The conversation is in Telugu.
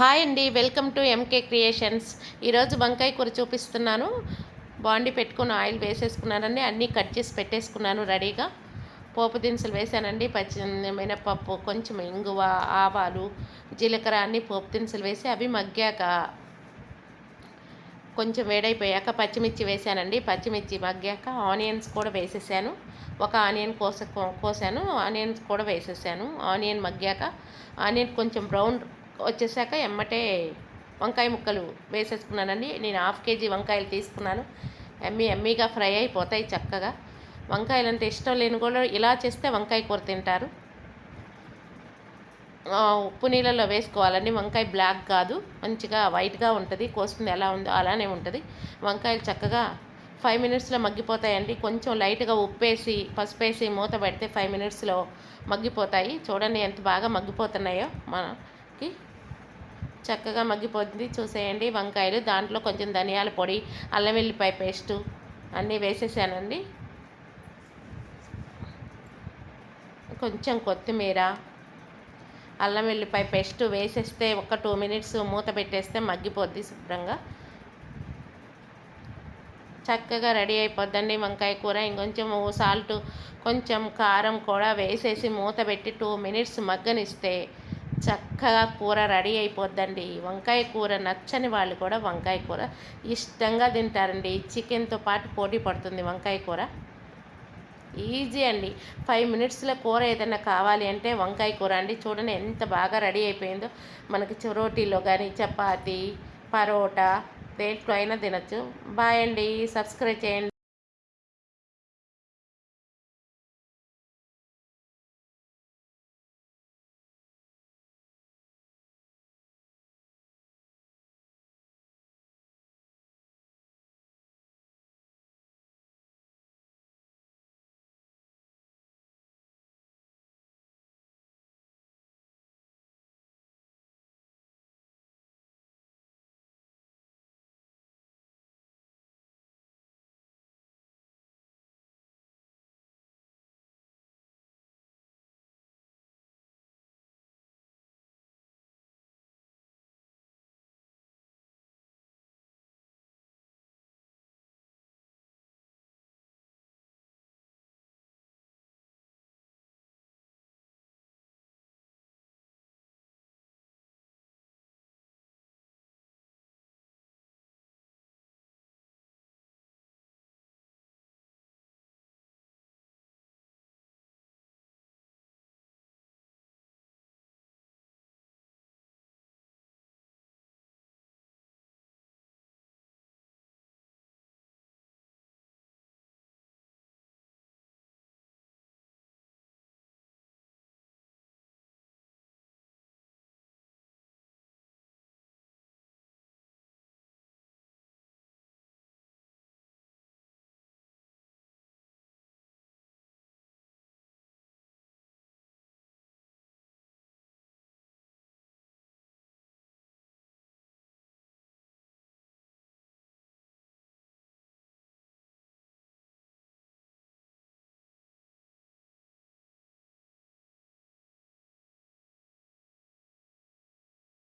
హాయ్ అండి, వెల్కమ్ టు ఎంకే క్రియేషన్స్. ఈరోజు వంకాయ కూర చూపిస్తున్నాను. బాండి పెట్టుకుని ఆయిల్ వేసేసుకున్నానండి. అన్నీ కట్ చేసి పెట్టేసుకున్నాను రెడీగా. పోపు దినుసులు వేసానండి. మినపప్పు, కొంచెం ఇంగువ, ఆవాలు, జీలకర్ర అన్నీ పోపు దినుసులు వేసి అవి మగ్గాక కొంచెం వేడైపోయాక పచ్చిమిర్చి వేసానండి. పచ్చిమిర్చి మగ్గాక ఆనియన్స్ కూడా వేసేసాను. ఒక ఆనియన్ కోసాను, ఆనియన్స్ కూడా వేసేసాను. ఆనియన్ మగ్గాక ఆనియన్ కొంచెం బ్రౌన్ వచ్చేసాక ఎమ్మటే వంకాయ ముక్కలు వేసేసుకున్నానండి. నేను 1/2 కేజీ వంకాయలు తీసుకున్నాను. ఎమ్మీగా ఫ్రై అయిపోతాయి చక్కగా. వంకాయలు అంటే ఇష్టం లేని కూడా ఇలా చేస్తే వంకాయ కూర తింటారు. ఉప్పు నీళ్ళలో వేసుకోవాలండి. వంకాయ బ్లాక్ కాదు, మంచిగా వైట్గా ఉంటుంది. కోస్తుంది ఎలా ఉందో అలానే ఉంటుంది. వంకాయలు చక్కగా 5 మినిట్స్లో మగ్గిపోతాయండి. కొంచెం లైట్గా ఉప్పేసి పసుపేసి మూత పెడితే 5 మినిట్స్లో మగ్గిపోతాయి. చూడండి ఎంత బాగా మగ్గిపోతున్నాయో. మనకి చక్కగా మగ్గిపోతుంది చూసేయండి వంకాయలు. దాంట్లో కొంచెం ధనియాల పొడి, అల్లం వెల్లిపాయ పేస్టు అన్నీ వేసేసానండి. కొంచెం కొత్తిమీర, అల్లం వెల్లిపాయ పేస్ట్ వేసేస్తే ఒక 2 మినిట్స్ మూత పెట్టేస్తే మగ్గిపోద్ది శుభ్రంగా. చక్కగా రెడీ అయిపోద్దండి వంకాయ కూర. ఇంకొంచెం సాల్ట్, కొంచెం కారం కూడా వేసేసి మూత పెట్టి 2 మినిట్స్ మగ్గనిస్తే చక్కగా కూర రెడీ అయిపోద్దండి. వంకాయ కూర నచ్చని వాళ్ళు కూడా వంకాయ కూర ఇష్టంగా తింటారండి. చికెన్తో పాటు పోటీ పడుతుంది వంకాయ కూర. ఈజీ అండి. 5 మినిట్స్లో కూర ఏదైనా కావాలి అంటే వంకాయ కూర అండి. చూడండి ఎంత బాగా రెడీ అయిపోయిందో. మనకి రోటీలో కానీ, చపాతీ, పరోటా దేంట్లో అయినా తినచ్చు. బాయ్ అండి. సబ్స్క్రైబ్ చేయండి.